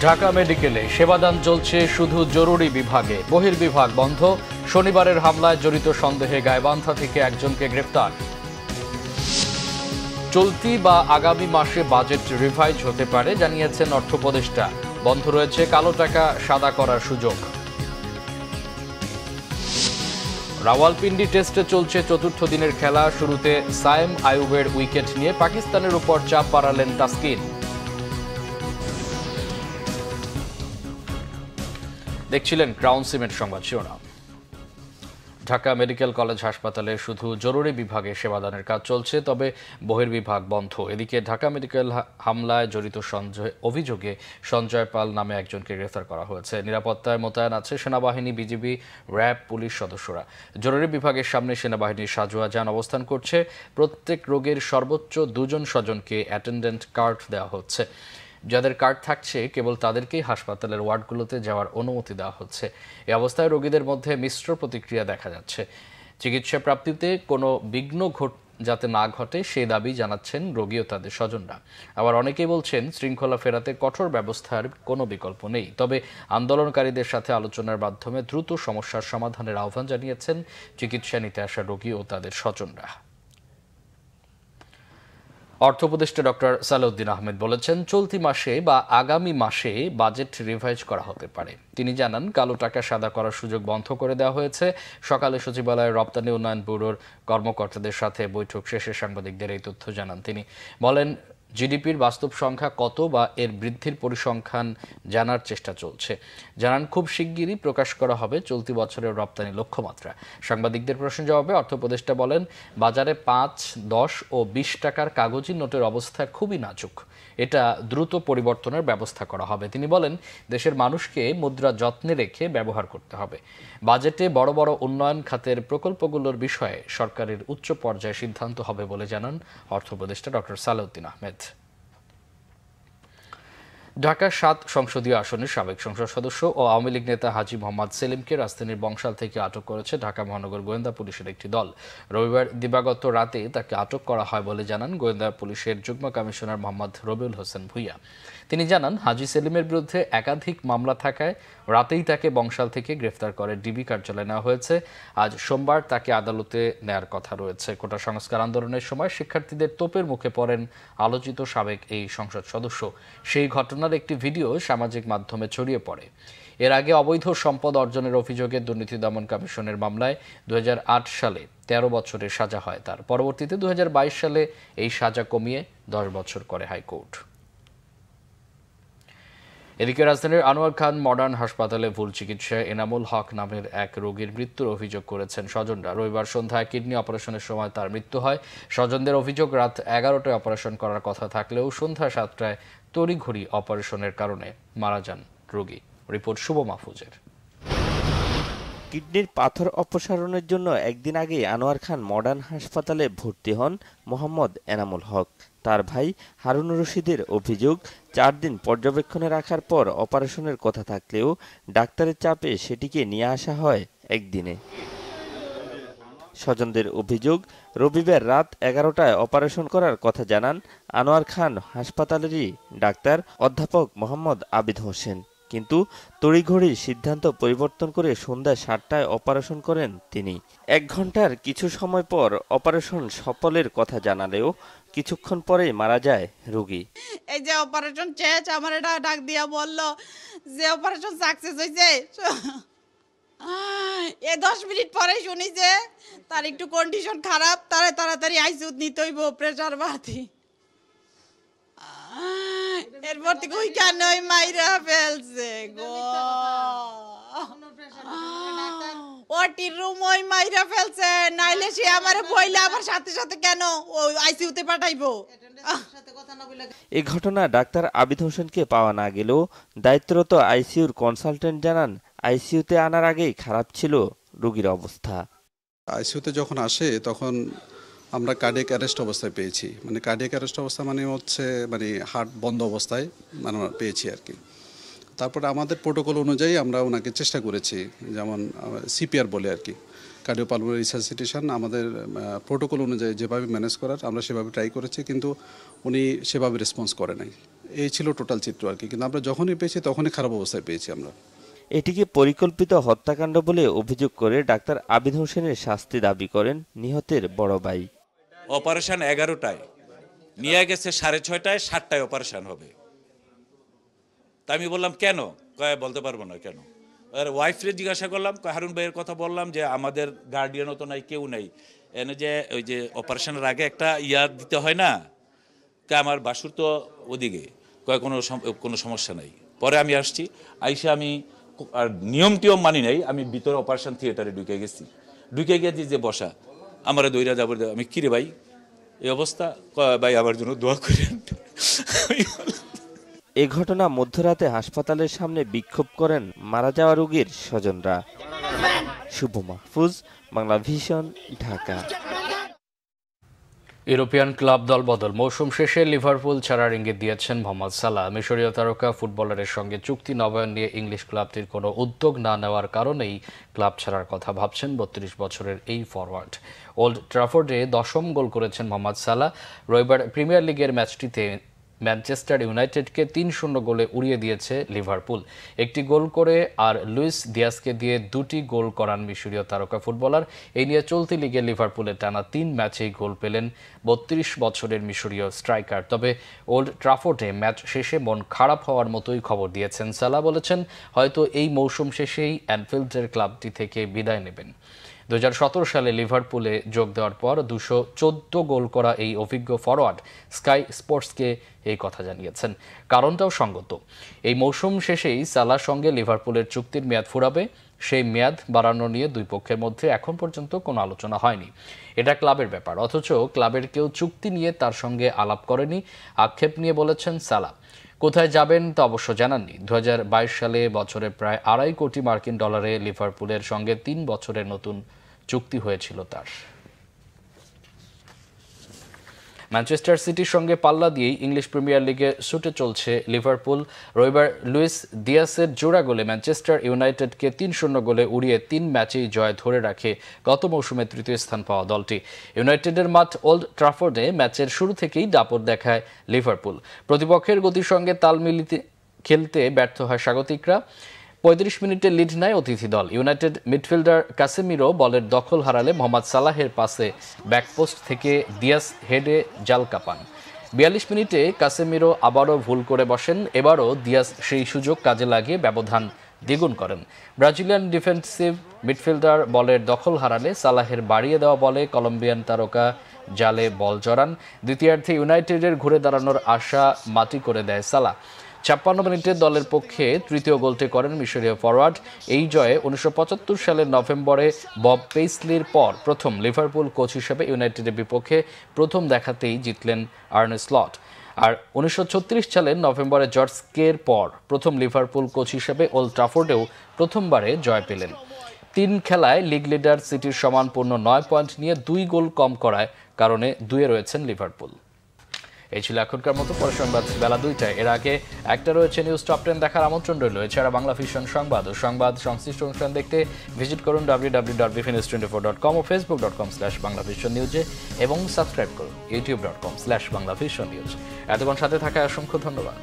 ঢাকা মেডিকেলে সেবাদান চলছে শুধু জরুরি বিভাগে, বহির্বিভাগ বন্ধ। শনিবারের হামলায় জড়িত সন্দেহে গাইবান্ধা থেকে একজনকে গ্রেফতার। চলতি বা আগামী মাসে বাজেট রিভাইজ হতে পারে জানিয়েছেন অর্থ উপদেষ্টা। বন্ধ রয়েছে কালো টাকা সাদা করার সুযোগ। রাওয়ালপিন্ডি টেস্টে চলছে চতুর্থ দিনের খেলা। শুরুতে সায়েম আইয়ুবের উইকেট নিয়ে পাকিস্তানের উপর চাপ বাড়ালেন তাসকিন। দেখছিলেন ক্রাউন সিমেন্ট সংবাদ শিরোনাম। ঢাকা মেডিকেল কলেজ হাসপাতালে শুধু জরুরি বিভাগে সেবাদানের কাজ চলছে, তবে বহির্বিভাগ বন্ধ। এদিকে ঢাকা মেডিকেল হামলায় জড়িত অভিযোগে সঞ্জয় পাল নামে একজনকে গ্রেফতার করা হয়েছে। নিরাপত্তায় মোতায়েন আছে সেনাবাহিনী, বিজিবি, র্যাব, পুলিশ সদস্যরা। জরুরি বিভাগের সামনে সেনাবাহিনীর সাজোয়া যান অবস্থান করছে। প্রত্যেক রোগীর সর্বোচ্চ 2 জন স্বজনকে অ্যাটেন্ডেন্ট কার্ড দেওয়া হচ্ছে। যাদের কার্ড থাকছে কেবল তাদেরকেই হাসপাতালের ওয়ার্ডগুলোতে যাওয়ার অনুমতি দেওয়া হচ্ছে। এই অবস্থায় রোগীদের মধ্যে মিশ্র প্রতিক্রিয়া দেখা যাচ্ছে। চিকিৎসা প্রাপ্তিতে কোনো বিঘ্ন যাতে না ঘটে সেই দাবি জানাচ্ছেন রোগী ও তাদের স্বজনরা। আবার অনেকেই বলছেন শৃঙ্খলা ফেরাতে কঠোর ব্যবস্থার কোনো বিকল্প নেই। তবে আন্দোলনকারীদের সাথে আলোচনার মাধ্যমে দ্রুত সমস্যার সমাধানের আহ্বান জানিয়েছেন চিকিৎসা নিতে আসা রোগী ও তাদের স্বজনরা। অর্থ উপদেষ্টা ডক্টর সালাউদ্দিন আহমেদ বলেছেন, চলতি মাসে বা আগামী মাসে বাজেট রিভাইজ করা হতে পারে। তিনি জানান, কালো টাকা সাদা করার সুযোগ বন্ধ করে দেওয়া হয়েছে। সকালে সচিবালয়ের রপ্তানি উন্নয়ন ব্যুরোর কর্মকর্তাদের সাথে বৈঠক শেষে সাংবাদিকদের এই তথ্য জানান তিনি। বলেন, জিডিপির বাস্তব সংখ্যা কত বা এর বৃদ্ধির পরিসংখ্যান জানার চেষ্টা চলছে। জানান, খুব শিগগিরই প্রকাশ করা হবে চলতি বছরের রপ্তানি লক্ষ্যমাত্রা। সাংবাদিকদের প্রশ্ন জবাবে অর্থ উপদেষ্টা বলেন, বাজারে 5, 10 ও 20 টাকার কাগজি নোটের অবস্থা খুবই নাজুক। এটা দ্রুত পরিবর্তনের ব্যবস্থা করা হবে। তিনি বলেন, দেশের মানুষকে মুদ্রা যত্নে রেখে ব্যবহার করতে হবে। বাজেটে বড় বড় উন্নয়ন খাতের প্রকল্পগুলোর বিষয়ে সরকারের উচ্চ পর্যায়ে সিদ্ধান্ত হবে বলে জানান অর্থ উপদেষ্টা ডক্টর সালাউদ্দিন আহমেদ। ঢাকা 7 সংসদীয় আসনের সাবেক সংসদ সদস্য ও আওয়ামী লীগ নেতা হাজী মোহাম্মদ সেলিমকে রাজধানীর বংশাল থেকে আটক করেছে ঢাকা মহানগর গোয়েন্দা পুলিশের একটি দল। রবিবার দিবাগত রাতে তাকে আটক করা হয় বলে জানান গোয়েন্দা পুলিশের যুগ্ম কমিশনার মোহাম্মদ রবিউল হোসেন ভূঁইয়া। তিনি জানান, হাজী সেলিমের বিরুদ্ধে একাধিক মামলা থাকায় রাতেই তাকে বংশাল থেকে গ্রেফতার করে ডিবি কার্যালয়ে নেওয়া হয়েছে। আজ সোমবার তাকে আদালতে নেয়ার কথা রয়েছে। কোটা সংস্কার আন্দোলনের সময় শিক্ষার্থীদের তোপের মুখে পড়েন আলোচিত সাবেক এই সংসদ সদস্য। সেই ঘটনার একটি ভিডিও সামাজিক মাধ্যমে ছড়িয়ে পড়ে। এর আগে অবৈধ সম্পদ অর্জনের অভিযোগে দুর্নীতি দমন কমিশনের মামলায় 2008 সালে 13 বছরের সাজা হয় তার। পরবর্তীতে 2022 সালে এই সাজা কমিয়ে 10 বছর করে হাইকোর্ট। এদিকে রাজধানীর আনোয়ার খান মডার্ন হাসপাতালে ভুল চিকিৎসায় এনামুল হক নামের এক রোগীর মৃত্যুর অভিযোগ করেছেন স্বজনরা। রবিবার সন্ধ্যায় কিডনি অপারেশনের সময় তার মৃত্যু হয়। স্বজনদের অভিযোগ, রাত 11টায় অপারেশন করার কথা থাকলেও সন্ধ্যা 7টায় তড়িঘড়ি অপারেশনের কারণে মারা যান রোগী। রিপোর্ট শুভ মাহফুজের। কিডনির পাথর অপসারণের জন্য একদিন আগে আনোয়ার খান মডার্ন হাসপাতালে ভর্তি হন মোহাম্মদ এনামুল হক। তার ভাই হারুন রশিদের অভিযোগ, 4 দিন পর্যবেক্ষণে রাখার পর অপারেশনের কথা থাকলেও ডাক্তারের চাপে সেটিকে নিয়ে আসা হয় একদিনে। স্বজনদের অভিযোগ, রবিবার রাত 11টায় অপারেশন করার কথা জানান আনোয়ার খান হাসপাতালেরই ডাক্তার অধ্যাপক মোহাম্মদ আবিদ হোসেন। কিন্তু তড়িঘড়ি সিদ্ধান্ত পরিবর্তন করে সন্ধ্যা 7টায় অপারেশন করেন তিনি। 1 ঘন্টার কিছু সময় পর অপারেশন সফলের কথা জানালেও কিছুক্ষণ পরেই মারা যায় রোগী। এই যে অপারেশন শেষ, আমার এটা ডাক দিয়া বলল যে অপারেশন সাকসেস হয়েছে। এই 10 মিনিট পরে শুনি যে তার একটু কন্ডিশন খারাপ, তারে তাড়াতাড়ি আইসিইউ নিতে হইব, প্রেসার বাড়তি। এরপর থেকে ওই কেন মাইরা ফেলছে গো, ওটির রুম ওই মাইরা ফেলছে, নাইলে সে আমারে বইলে আবার সাথে সাথে কেন ওই আইসিইউতে পাঠাইবো। এই ঘটনা ডাক্তার আবিদ হোসেনকে পাওয়া না গেলেও দায়িত্বরত আইসিইউর কনসালটেন্ট জানান, আইসিইউতে আনার আগেই খারাপ ছিল রোগীর অবস্থা। আইসিইউতে যখন আসে তখন আমরা কার্ডিয়াক অ্যারেস্ট অবস্থায় পেয়েছি। মানে কার্ডিয়াক অ্যারেস্ট অবস্থা মানে হচ্ছে হার্ট বন্ধ অবস্থায় আমরা পেয়েছি আর কি। তারপরে আমাদের প্রোটোকল অনুযায়ী আমরা ওনাকে চেষ্টা করেছি, যেমন সিপিআর বলে আর কি, কার্ডিওপালমোনারি রিসাসিটেশন। আমাদের প্রোটোকল অনুযায়ী যেভাবে ম্যানেজ করার আমরা সেভাবে ট্রাই করেছি, কিন্তু উনি সেভাবে রেসপন্স করে নাই। এই ছিল টোটাল চিত্র আর কি। কিন্তু আমরা যখনই পেয়েছি তখনই খারাপ অবস্থায় পেয়েছি আমরা। এটিকে পরিকল্পিত হত্যাকাণ্ড বলে অভিযোগ করে ডাক্তার আবিদ হোসেনের শাস্তি দাবি করেন নিহতের বড় ভাই। অপারেশন 11টায় নিয়ে গেছে 6:30টায়, 7টায় অপারেশন হবে। তা আমি বললাম কেন? কয় বলতে পারবো না কেন। আর ওয়াইফরে জিজ্ঞাসা করলাম, হারুন ভাইয়ের কথা বললাম যে আমাদের গার্ডিয়ানও তো নাই, কেউ নাই, এনে যে ওই যে অপারেশনের আগে একটা দিতে হয় না, আমার বাসুর তো ওদিকে, কয় কোনো সমস্যা নাই। পরে আমি আসছি, আইসে আমি আর নিয়ম টিয়ম মানি নাই, আমি ভিতরে অপারেশন থিয়েটারে ঢুকে গেছি। ঢুকে গিয়ে যে বসা, আমার দইরা যাবো, আমি কিরে ভাই এই অবস্থা, ভাই আমার জন্য দোয়া করেন। এ ঘটনা মধ্যরাতে হাসপাতালের সামনে বিক্ষোভ করেন মারা যাওয়া রোগীর স্বজনরা। Shuvo Mahfuz, Bangla vision, Dhaka. European club দলবদল, মৌসুম শেষে লিভারপুল ছাড়ার ইঙ্গিত দিয়েছেন মোহাম্মদ সালাহ। মিশরীয় তারকা ফুটবলারের সঙ্গে চুক্তি নবায়ন নিয়ে ইংলিশ ক্লাবটির কোনো উদ্যোগ না নেওয়ার কারণেই ক্লাব ছাড়ার কথা ভাবছেন 32 বছরের এই ফরওয়ার্ড। ওল্ড ট্রাফোর্ডে 10ম গোল করেছেন মোহাম্মদ সালাহ। রবিবার প্রিমিয়ার লিগের ম্যাচটিতে ম্যানচেস্টার ইউনাইটেডকে 3-0 গোলে উড়িয়ে দিয়েছে লিভারপুল। একটি গোল করে আর লুইস দিয়াসকে দিয়ে 2টি গোল করান মিশরীয় তারকা ফুটবলার। এই নিয়ে চলতি লিগে লিভারপুলের টানা 3 ম্যাচেই গোল পেলেন 32 বছরের মিশরীয় স্ট্রাইকার। তবে ওল্ড ট্রাফোর্ডে ম্যাচ শেষে মন খারাপ হওয়ার মতোই খবর দিয়েছেন সালাহ। বলেছেন হয়তো এই মৌসুম শেষেই অ্যানফিল্ডের ক্লাবটি থেকে বিদায় নেবেন। 2017 সালে লিভারপুলে যোগ দেওয়ার পর 214 গোল করা এই অভিজ্ঞ ফরওয়ার্ড স্কাই স্পোর্টসকে এই কথা জানিয়েছেন। কারণটাও সঙ্গত, এই মৌসুম শেষেই সালাহর সঙ্গে লিভারপুলের চুক্তির মেয়াদ ফুরাবে। সেই মেয়াদ বাড়ানো নিয়ে দুই পক্ষের মধ্যে এখন পর্যন্ত কোনো আলোচনা হয়নি। এটা ক্লাবের ব্যাপার, অথচ ক্লাবের কেউ চুক্তি নিয়ে তার সঙ্গে আলাপ করেনি, আক্ষেপ নিয়ে বলেছেন সালাহ। কোথায় যাবেন তা অবশ্য জানাননি। 2022 সালে বছরে প্রায় $2.5 কোটি লিভারপুলের সঙ্গে 3 বছরের নতুন চুক্তি হয়েছিল তার। ম্যানচেস্টার সিটির সঙ্গে পাল্লা দিয়েই ইংলিশ প্রিমিয়ার লিগে ছুটে চলছে লিভারপুল। রবিবার লুইস দিয়াসের জোড়া গোলে ম্যানচেস্টার ইউনাইটেডকে 3-0 গোলে উড়িয়ে 3 ম্যাচেই জয় ধরে রাখে গত মৌসুমে 3য় স্থান পাওয়া দলটি। ইউনাইটেডের মাঠ ওল্ড ট্রাফোর্ডে ম্যাচের শুরু থেকেই দাপট দেখায় লিভারপুল। প্রতিপক্ষের গতির সঙ্গে তাল মিলিয়ে খেলতে ব্যর্থ হয় স্বাগতিকরা। 35 মিনিটে লিড নেয় অতিথি দল। ইউনাইটেড মিডফিল্ডার কাসেমিরো বলের দখল হারালে মোহাম্মদ সালাহের পাসে ব্যাকপোস্ট থেকে দিয়াস হেডে জাল কাপান। 42 মিনিটে কাসেমিরো আবারও ভুল করে বসেন। এবারও দিয়াস সেই সুযোগ কাজে লাগিয়ে ব্যবধান দ্বিগুণ করেন। ব্রাজিলিয়ান ডিফেন্সিভ মিডফিল্ডার বলের দখল হারালে সালাহের বাড়িয়ে দেওয়া বলে কলম্বিয়ান তারকা জালে বল জড়ান। দ্বিতীয়ার্ধে ইউনাইটেডের ঘুরে দাঁড়ানোর আশা মাটি করে দেয় সালাহ। 56 মিনিটে দলের পক্ষে তৃতীয় গোলটি করেন মিশরীয় ফরওয়ার্ড। এই জয়ে 1975 সালের নভেম্বরে বব পেইসলির পর প্রথম লিভারপুল কোচ হিসেবে ইউনাইটেডের বিপক্ষে প্রথম দেখাতেই জিতলেন আর্নে স্লট। আর 1936 সালের নভেম্বরে জর্জ কের পর প্রথম লিভারপুল কোচ হিসেবে ওল্ড ট্রাফোর্ডেও প্রথমবারে জয় পেলেন। 3 খেলায় লিগ লিডার সিটির সমান পূর্ণ 9 পয়েন্ট নিয়ে 2 গোল কম করায় কারণে 2-এ রয়েছেন লিভারপুল। এই ছিল এখনকার মতো। পরে সংবাদ বেলা 2টায়। এর আগে একটা রয়েছে নিউজ টপ 10 দেখার আমন্ত্রণ রইল। এছাড়া বাংলা ভিশন সংবাদ ও সংবাদ সংশ্লিষ্ট অনুষ্ঠান দেখতে ভিজিট করুন www.bfnews24.com ও facebook.com/banglavisionnews এবং সাবস্ক্রাইব করুন youtube.com/banglavisionnews। এতক্ষণ সাথে থাকায় অসংখ্য ধন্যবাদ।